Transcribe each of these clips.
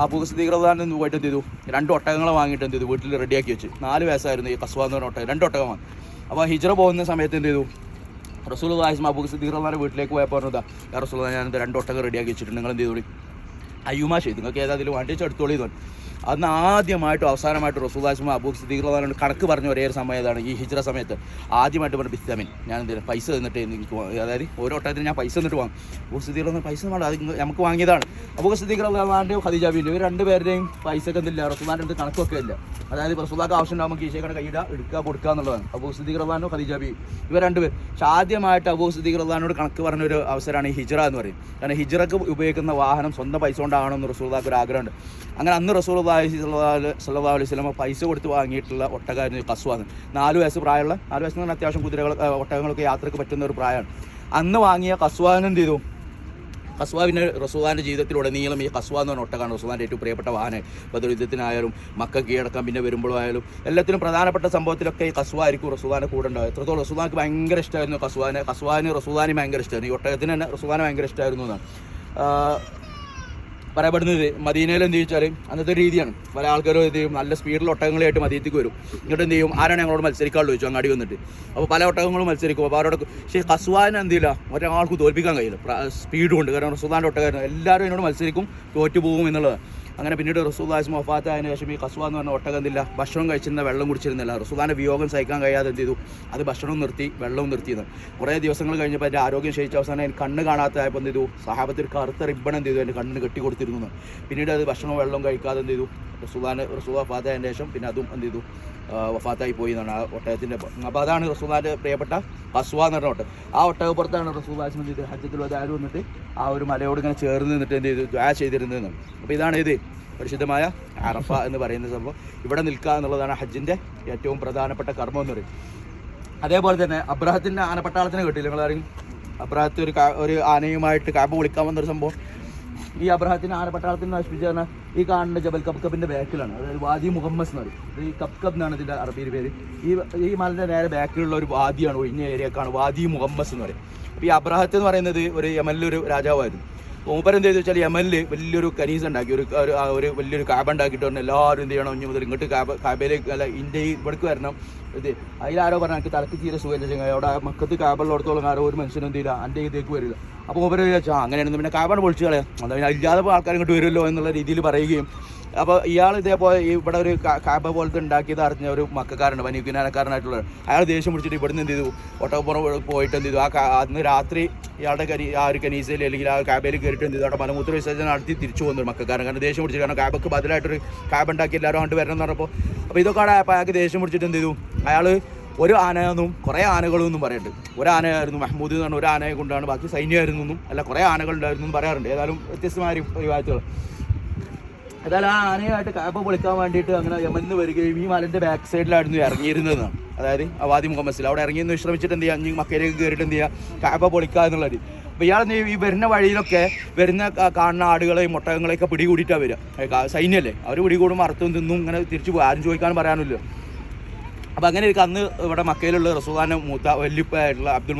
അബൂ സിദ്ദീഖ് റളിയല്ലാഹു പോയിട്ട് എന്ത് ചെയ്തു 2 ഒട്ടകങ്ങളെ വാങ്ങിയിട്ട് എന്ത് ചെയ്തു വീട്ടിൽ റെഡിയാക്കി വെച്ച് 4 വയസ്സായിരുന്നു ഈ കസ്വ എന്ന് പറഞ്ഞ ഒട്ടകം 2 ഒട്ടകം വാങ്ങി. അപ്പോൾ ഹിജ്റ പോകുന്ന സമയത്ത് എന്ത് ചെയ്തു റസൂലുള്ളാഹി അബൂ സിദ്ദീഖ് റളിയല്ലാഹു വീട്ടിലേക്ക് പോയപ്പോൾ പറഞ്ഞതാ യാ റസൂലുള്ളാഹി ഞാൻ 2 ഒട്ടകം റെഡിയാക്കി വെച്ചിട്ടുണ്ട്, നിങ്ങൾ എന്ത് ചെയ്തോളി അയ്യുമാ ചെയ്തു നിങ്ങൾക്ക് ഏതാതിൽ വേണ്ടിച്ച് എടുത്തോളി തോന്നി. അന്ന് ആദ്യമായിട്ടും അവസാനമായിട്ട് റസൂലുള്ളാഹി അബൂ സിദ്ദീഖ് റളിയല്ലാഹു കണക്ക് പറഞ്ഞ ഒരേ ഒരു സമയം ഏതാണ് ഈ ഹിജ്റ സമയത്ത്. ആദ്യമായിട്ട് പറഞ്ഞ ബിസ്തമിൻ ഞാൻ എന്ത് ചെയ്യും പൈസ തന്നിട്ട് എനിക്ക് അതായത് ഓരോ ഒട്ടകത്തിന് ഞാൻ പൈസ തന്നിട്ട് വാങ്ങും. അബൂ സിദ്ദീഖ് റളിയല്ലാഹു പൈസ വേണ്ട, അത് നമുക്ക് വാങ്ങിയതാണ്. അബൂ സിദ്ദീഖ് റളിയല്ലാഹു ഖദീജ ബീവി ഇവർ 2 പേരുടെയും പൈസക്ക് എന്തില്ല റസൂലുള്ളാഹിൻ്റെ അടുത്ത് കണക്കൊക്കെ ഇല്ല. അതായത് റസൂലുള്ളാഹിക്ക് ആവശ്യം ഉണ്ടാകുമ്പോൾ കീശേക്കടെ കൈയിടുക എടുക്കുക കൊടുക്കുക എന്നുള്ളതാണ്. അബൂ സിദ്ദീഖ് റളിയല്ലാഹു ഖദീജ ബീവി ഇവർ 2 പേർ. പക്ഷേ ആദ്യമായിട്ട് അബൂ സിദ്ദീഖ് റളിയല്ലാഹുവിനോട് കണക്ക് പറഞ്ഞൊരു അവസരമാണ് ഈ ഹിജ്റ എന്ന് പറയും. കാരണം ഹിജ്റക്ക് ഉപയോഗിക്കുന്ന വാഹനം സ്വന്തം പൈസ കൊണ്ടാകണമെന്ന് റസൂലുള്ളാഹിക്ക് ഒരു ആഗ്രഹമുണ്ട്. അങ്ങനെ അന്ന് റസൂലുള്ളാഹി സ്വല്ലല്ലാഹു അലൈഹി വസല്ലം പൈസ കൊടുത്ത് വാങ്ങിയിട്ടുള്ള ഒട്ടകമായിരുന്നു കസ്വാന്ന്. 4 വയസ്സ് പ്രായമുള്ള 4 വയസ്സ് എന്ന് പറഞ്ഞാൽ അത്യാവശ്യം കുതിരകൾ ഒട്ടകങ്ങളൊക്കെ യാത്രയ്ക്ക് പറ്റുന്ന ഒരു പ്രായമാണ്. അന്ന് വാങ്ങിയ കസ്വാന് എന്ത് ചെയ്തു കസ്വ പിന്നെ റസൂലുള്ളാഹിൻ്റെ ജീവിതത്തിലുടനീളം ഈ കസ്വ എന്ന് പറഞ്ഞ ഒട്ടകമാണ് റസൂലുള്ളാഹിൻ്റെ ഏറ്റവും പ്രിയപ്പെട്ട വാഹനം. ബദർ യുദ്ധത്തിനായാലും മക്ക കീഴടക്കാൻ പിന്നെ വരുമ്പോഴും ആയാലും എല്ലാത്തിനും പ്രധാനപ്പെട്ട സംഭവത്തിലൊക്കെ ഈ കസ്വ ആയിരിക്കും റസൂലുള്ളാഹിൻ്റെ കൂടെ ഉണ്ടാവുക. എത്രത്തോളം റസൂലുള്ളാഹിക്ക് ഭയങ്കര ഇഷ്ടമായിരുന്നു കസ്വാന് റസൂലുള്ളാഹിന് ഭയങ്കര ഇഷ്ടമായിരുന്നു. ഈ ഒട്ടകത്തിന് തന്നെ റസൂലുള്ളാഹിന് ഭയങ്കര ഇഷ്ടമായിരുന്നു എന്നാണ് പറയപ്പെടുന്നത്. മദീനയിൽ എന്ത് ചോദിച്ചാൽ അന്നത്തെ രീതിയാണ്, പല ആൾക്കാരും എന്ത് ചെയ്യും നല്ല സ്പീഡിൽ ഒട്ടകങ്ങളായിട്ട് മദീനത്തേക്ക് വരും. എന്നിട്ട് എന്ത് ചെയ്യും ആരാണ് ഞങ്ങളോട് മത്സരിക്കാനുള്ള ചോദിച്ചു അങ്ങാടി വന്നിട്ട്. അപ്പോൾ പല ഒട്ടകങ്ങളും മത്സരിക്കും. അപ്പോൾ അവരോട് പക്ഷേ കസ്വാനെ എന്ത് ചെയ്യില്ല ഒരാൾക്ക് തോൽപ്പിക്കാൻ കഴിയില്ല സ്പീഡ് കൊണ്ട്. കാരണം റസൂലുള്ളാഹിൻ്റെ ഒട്ടകമായിരുന്നു, എല്ലാവരും എന്നോട് മത്സരിക്കും തോറ്റു പോകും എന്നുള്ളത്. അങ്ങനെ പിന്നീട് റസൂലുള്ളാഹി വഫാത്ത് ആയതിനു ശേഷം ഈ കസ്വ എന്ന് പറഞ്ഞ ഒട്ടകം എന്തില്ല ഭക്ഷണം കഴിച്ചിരുന്ന വെള്ളം കുടിച്ചിരുന്നില്ല. റസൂലുള്ളാഹിൻ്റെ വിയോഗം സഹിക്കാൻ കഴിയാതെ എന്ത് ചെയ്തു അത് ഭക്ഷണവും നിർത്തി വെള്ളവും നിർത്തിയത്. കുറേ ദിവസങ്ങൾ കഴിഞ്ഞപ്പോൾ എൻ്റെ ആരോഗ്യം ക്ഷയിച്ച അവസാനം എനിക്ക് കണ്ണ് കാണാത്തതായപ്പോൾ എന്ത് ചെയ്തു സഹാബത്തിൽ കറുത്ത റിബൺ എന്ത് ചെയ്തു എൻ്റെ കണ്ണിന് കെട്ടി കൊടുത്തിരുന്നു. പിന്നീട് അത് ഭക്ഷണവും വെള്ളവും കഴിക്കാതെ എന്ത് ചെയ്തു റസൂൽ വഫാത്ത് ആയതിനു ശേഷം പിന്നെ അതും എന്ത് ചെയ്തു വഫാത്തായി പോയി എന്നാണ് ആ ഒട്ടകത്തിൻ്റെ. അപ്പോൾ അതാണ് റസൂലുള്ളാഹിൻ്റെ പ്രിയപ്പെട്ട കസ്വ എന്ന് പറഞ്ഞ ഒട്ടകം. ആ ഒട്ടകപ്പുറത്താണ് റസൂലുള്ളാഹി എന്ത് ചെയ്ത് ഹജ്ജത്തുൽ വദാഇൽ വന്നിട്ട് ആ ഒരു മലയോട് ഇങ്ങനെ ചേർന്ന് നിന്നിട്ട് എന്ത് ചെയ്തു ദുആ ചെയ്തിരുന്നതെന്നാണ്. അപ്പോൾ ഇതാണ് ഇത് പരിശുദ്ധമായ അറഫ എന്ന് പറയുന്ന സംഭവം. ഇവിടെ നിൽക്കുക എന്നുള്ളതാണ് ഹജ്ജിൻ്റെ ഏറ്റവും പ്രധാനപ്പെട്ട കർമ്മം എന്ന് പറയും. അതേപോലെ തന്നെ അബ്രഹത്തിൻ്റെ ആനപ്പട്ടാളത്തിന് കേട്ടില്ല നിങ്ങളറിയും. അബ്രഹത്ത് ഒരു ആനയുമായിട്ട് കാബ വിളിക്കാൻ വന്നൊരു സംഭവം. ഈ അബ്രഹത്തിൻ്റെ ആനപ്പട്ടാളത്തിന് നശിപ്പിച്ച് പറഞ്ഞാൽ ഈ കാണുന്ന ജബൽ കബ്കബിൻ്റെ ബാക്കിലാണ്, അതായത് വാദി മുഹമ്മസ് എന്ന് പറയും. ഈ കബ്കബ് എന്നാണ് ഇതിൻ്റെ അറബിയുടെ പേര്. ഈ മലൻ്റെ നേരെ ബാക്കിലുള്ള ഒരു വാദിയാണ്, ഒഴിഞ്ഞ ഏരിയക്കാണ് വാദി മുഹമ്മസ് എന്ന് പറയും. അപ്പോൾ ഈ അബ്രഹത്ത് എന്ന് പറയുന്നത് ഒരു യമനിലൊരു രാജാവായിരുന്നു. മൂപ്പര് എന്ത് ചെയ്തു വെച്ചാൽ യമനിൽ വലിയൊരു കനീസ് ഉണ്ടാക്കി, ഒരു വലിയൊരു കാബ ഉണ്ടാക്കിയിട്ട് പറഞ്ഞു എല്ലാവരും എന്ത് ചെയ്യണം ഇനി മുതൽ ഇങ്ങോട്ട് കാബയിലേക്ക് അല്ല ഇന്ത്യയിൽ ഇവിടേക്ക് വരണം. ഇത് അതിലാരോ പറഞ്ഞാൽ എനിക്ക് തലക്ക് തീരെ സുഖമില്ല ചെങ്ങ അവിടെ മക്കത്ത് കാബുള്ളിടത്തോളം ആരോ ഒരു മനുഷ്യനും എന്ത് ചെയ്യില്ല എൻ്റെ ഇതിലേക്ക് വരില്ല. അപ്പോൾ മൂപ്പര് ചോദിച്ചാൽ അങ്ങനെയാണെന്ന് പിന്നെ കാബാണ് പൊളിച്ച് കളയാം, അതായത് ഇല്ലാതെ ആൾക്കാർ ഇങ്ങോട്ട് വരുമല്ലോ എന്നുള്ള രീതിയിൽ പറയുകയും. അപ്പോൾ ഇയാൾ ഇതേപോലെ ഇവിടെ ഒരു കാബ പോലത്തെ ഉണ്ടാക്കിയത് അറിഞ്ഞ ഒരു മക്കാരുണ്ട് വനിക്കുനാനക്കാരനായിട്ടുള്ള അയാൾ ദേഷ്യം പിടിച്ചിട്ട് ഇവിടുന്ന് എന്ത് ചെയ്തു ഒട്ടകപ്പുറം പോയിട്ട് എന്ത് ചെയ്തു അന്ന് രാത്രി ഇയാളുടെ ആ ഒരു കനീസയിൽ അല്ലെങ്കിൽ ആ കാബയിൽ കയറിയിട്ട് എന്ത് ചെയ്തു അവിടെ മലമൂത്ര വിസർജനം നടത്തി തിരിച്ചു പോകുന്നൊരു മക്കാരൻ. കാരണം ദേഷ്യം പിടിച്ചിട്ട് കാരണം കാബക്ക് ബദലായിട്ടൊരു കാബ് ഉണ്ടാക്കി എല്ലാവരും അങ്ങോട്ട് വരണം എന്ന് പറഞ്ഞപ്പോൾ അപ്പോൾ ഇതൊക്കെ ആയപ്പോൾ അയാൾക്ക് ദേഷ്യം പിടിച്ചിട്ട് എന്ത് ചെയ്തു അയാൾ ഒരു ആനയൊന്നും കുറേ ആനകളൊന്നും പറയുന്നുണ്ട്. ഒരു ആനയായിരുന്നു മഹ്മൂദ് എന്ന് പറഞ്ഞ ഒരു ആനയെ കൊണ്ടാണ്, ബാക്കി സൈന്യമായിരുന്നു എന്നും അല്ല കുറേ ആനകളുണ്ടായിരുന്നു എന്നും പറയാറുണ്ട്. ഏതായാലും വ്യത്യസ്തമായ റിവായത്തുകൾ. ഏതായാലും ആ ആനയായിട്ട് കാബ പൊളിക്കാൻ വേണ്ടിയിട്ട് അങ്ങനെ യമനിന്ന് വരികയും ഈ മലൻ്റെ ബാക്ക് സൈഡിലായിരുന്നു ഇറങ്ങിയിരുന്നതെന്നാണ്. അതായത് വാദി മുഹമ്മസിൽ അവിടെ ഇറങ്ങിയെന്ന് വിശ്രമിച്ചിട്ട് എന്ത് ചെയ്യുക, ഇനി മക്കയിലേക്ക് കയറിയിട്ട് എന്ത് ചെയ്യുക കാബ പൊളിക്കുക എന്നുള്ളത്. അപ്പോൾ ഇയാൾ ഈ വരുന്ന വഴിയിലൊക്കെ വരുന്ന കാണുന്ന ആടുകളെയും ഒട്ടകങ്ങളെയൊക്കെ പിടികൂടിയിട്ടാണ് വരിക. സൈന്യമല്ലേ, അവർ പിടികൂടുമ്പോൾ അർത്ഥം തിന്നും ഇങ്ങനെ തിരിച്ചു പോകും, ആരും ചോദിക്കാനും പറയാനില്ല. അപ്പോൾ അങ്ങനെ ഇരിക്കും. അന്ന് ഇവിടെ മക്കയിലുള്ള റസൂലുള്ളാഹിന്റെ വല്യപ്പായിട്ടുള്ള അബ്ദുൽ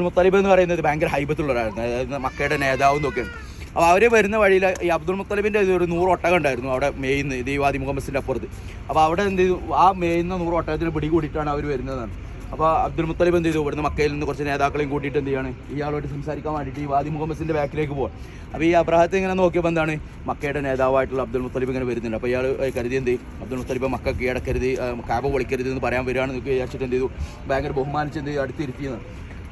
മുത്തലിബ് എന്ന് പറയുന്നത് ഭയങ്കര ഹൈബത്തുള്ള ഒരാളായിരുന്നു, അതായത് മക്കയുടെ നേതാവും എന്നൊക്കെയാണ്. അപ്പോൾ അവർ വരുന്ന വഴിയിൽ ഈ അബ്ദുൽ മുത്തലിബിൻ്റെ ഒരു 100 ഒട്ടകം ഉണ്ടായിരുന്നു അവിടെ മേയുന്ന ഇത് ഈ വാദി മുഹമ്മസിൻ്റെ അപ്പുറത്ത്. അപ്പോൾ അവിടെ എന്ത് ചെയ്തു ആ മേയുന്ന 100 ഒട്ടകത്തിന് പിടികൂടിയിട്ടാണ് അവർ വരുന്നതാണ്. അപ്പോൾ അബ്ദുൽ മുത്തലിബ് എന്ത് ചെയ്തു ഇവിടുന്ന് മക്കയിൽ നിന്ന് കുറച്ച് നേതാക്കളെയും കൂട്ടിയിട്ട് എന്ത് ചെയ്യാണ് ഇയാളോട് സംസാരിക്കാൻ വേണ്ടിയിട്ട് ഈ വാദി മുഹമ്മസിൻ്റെ ബാക്കിലേക്ക് പോകാം. അപ്പോൾ ഈ അബ്രഹത്തെ ഇങ്ങനെ നോക്കിയപ്പോൾ എന്താണ് മക്കയുടെ നേതാവായിട്ടുള്ള അബ്ദുൽ മുത്തലിബ് ഇങ്ങനെ വരുന്നുണ്ട്. അപ്പോൾ ഇയാൾ കരുതി എന്ത് ചെയ്യും അബ്ദുൽ മുത്തലിബ് മക്ക കീഴടക്കരുത് കാബ പൊളിക്കരുത് എന്ന് പറയാൻ വരികയാണെന്ന് വിചാരിച്ചിട്ട് എന്ത് ചെയ്തു ഭയങ്കര ബഹുമാനിച്ച് എന്ത് ചെയ്തു അടുത്തിരുത്തിയെന്ന്.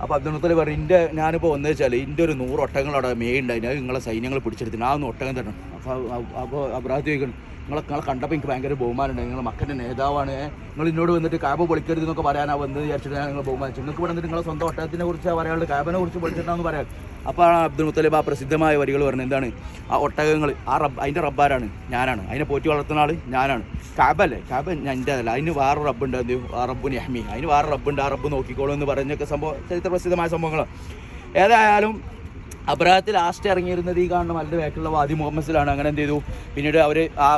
അപ്പോൾ അബ്ദുൽ മുത്തലിബ് പറഞ്ഞു ഞാനിപ്പോൾ വന്നു വെച്ചാൽ എൻ്റെ ഒരു 100 ഒട്ടകങ്ങൾ അവിടെ മേയുണ്ടായിരുന്നു, അത് നിങ്ങളെ സൈന്യങ്ങൾ പിടിച്ചെടുത്തിട്ട് ആ 1 ഒട്ടകം തരണം. അപ്പോൾ അബ്രഹത്ത് ചോദിക്കണം നിങ്ങളെ കണ്ടപ്പോൾ എനിക്ക് ഭയങ്കര ബഹുമാനമുണ്ട്, നിങ്ങൾ മക്കൻ്റെ നേതാവാണ്, നിങ്ങൾ എന്നോട് വന്നിട്ട് കാബ പൊളിക്കരുത് എന്നൊക്കെ പറയാനാണ് വന്നത് വിചാരിച്ചിട്ട് ഞാൻ നിങ്ങൾ ബഹുമാനിച്ചു, നിങ്ങൾക്ക് ഇവിടെ വന്നിട്ട് നിങ്ങളെ സ്വന്തം ഒട്ടകത്തിനെ കുറിച്ച് പറയാനുള്ളത് കാബനെ കുറിച്ച് പഠിച്ചിട്ടാണെന്ന് പറയാം. അപ്പോൾ അബ്ദുൽ മുത്തലിബ് ആ പ്രസിദ്ധമായ വരികൾ പറഞ്ഞു എന്താണ് ആ ഒട്ടകങ്ങൾ അതിൻ്റെ റബ്ബാരാണ് ഞാനാണ്, അതിനെ പോറ്റി വളർത്തുന്ന ആൾ ഞാനാണ്. കാബല്ലേ കാബ എൻ്റെ അതല്ല, അതിന് വേറെ റബ്ബുണ്ട്, എന്ത് ആ റബ്ബുന് യഹ്മി, അതിന് വേറെ റബ്ബുണ്ട്, ആ റബ്ബ് നോക്കിക്കോളൂ എന്ന് പറഞ്ഞൊക്കെ സംഭവം ചരിത്ര പ്രസിദ്ധമായ സംഭവങ്ങളാണ്. ഏതായാലും അബ്രഹത്തിൽ ലാസ്റ്റ് ഇറങ്ങിയിരുന്നത് ഈ കാണുന്ന മലയുടെ ബാക്കിലുള്ള വാദി മുഹമ്മസിലാണ്. അങ്ങനെ എന്ത് ചെയ്തു പിന്നീട് അവർ ആ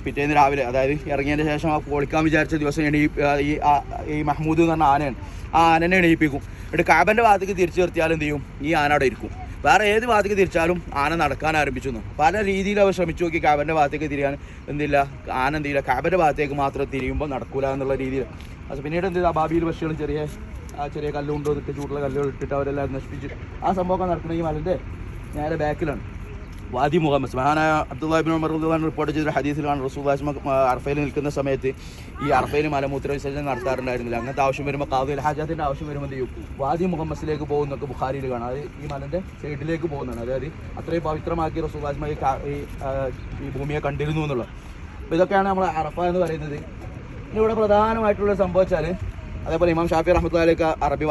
പിറ്റേന്ന് രാവിലെ അതായത് ഇറങ്ങിയതിന് ശേഷം ആ പൊളിക്കാൻ വിചാരിച്ച ദിവസം ഈ മഹ്മൂദ് എന്ന് പറഞ്ഞ ആനയാണ്, ആ ആനനെ എണീപ്പിക്കും. എന്നിട്ട് കാബൻ്റെ ഭാഗത്തേക്ക് തിരിച്ചു നിർത്തിയാൽ എന്ത് ചെയ്യും ഈ ആന അവിടെ ഇരിക്കും. വേറെ ഏത് ഭാഗത്തേക്ക് തിരിച്ചാലും ആന നടക്കാൻ ആരംഭിച്ചു എന്ന്. പല രീതിയിൽ അവർ ശ്രമിച്ചു നോക്കി കാബൻ്റെ ഭാഗത്തേക്ക് തിരിയാൻ, എന്തില്ല, ആന എന്തില്ല കാബൻ്റെ ഭാഗത്തേക്ക് മാത്രം തിരിയുമ്പോൾ നടക്കൂല എന്നുള്ള രീതിയിൽ. അത് പിന്നീട് എന്ത് ചെയ്തു, അബാബിയിൽ പക്ഷികളും ചെറിയ കല്ലുകൊണ്ട് വന്നിട്ട് ചൂടുള്ള കല്ലുകൾ ഇട്ടിട്ട് അവരെല്ലാം നശിപ്പിച്ച് ആ സംഭവമൊക്കെ നടക്കുന്ന ഈ മലൻ്റെ നേരെ ബാക്കിലാണ് വാദി മുഹമ്മദ്. മഹാനായ അബ്ദുല്ലാഹി ഇബ്നു ഉമർ റളിയല്ലാഹു റിപ്പോർട്ട് ചെയ്ത ഹദീസിലാണ് റസൂലുള്ളാഹി അർഫയിൽ നിൽക്കുന്ന സമയത്ത് ഈ അർഫയിൽ മലമൂത്ര വിസർജനം നടത്താറുണ്ടായിരുന്നില്ല. അങ്ങനത്തെ ആവശ്യം വരുമ്പോൾ ഖാദിൽ ഹാജാത്തിൻ്റെ ആവശ്യം വരുമ്പോൾ എന്ത് ചെയ്യും, വാദി മുഹമ്മദിലേക്ക് പോകുന്നൊക്കെ ബുഖാരിയിൽ കാണാം. അത് ഈ മലൻ്റെ സൈഡിലേക്ക് പോകുന്നതാണ്. അതായത് അത്രയും പവിത്രമാക്കി റസൂലുള്ളാഹി ഈ ഭൂമിയെ കണ്ടിരുന്നു എന്നുള്ളത്. അപ്പോൾ ഇതൊക്കെയാണ് നമ്മൾ അറഫ എന്ന് പറയുന്നത്. ഇവിടെ പ്രധാനമായിട്ടുള്ള സംഭവിച്ചാൽ അതേപോലെ ഇമാം ഷാഫി റഹ്മത്തുള്ളാഹി അലൈഹി അറബി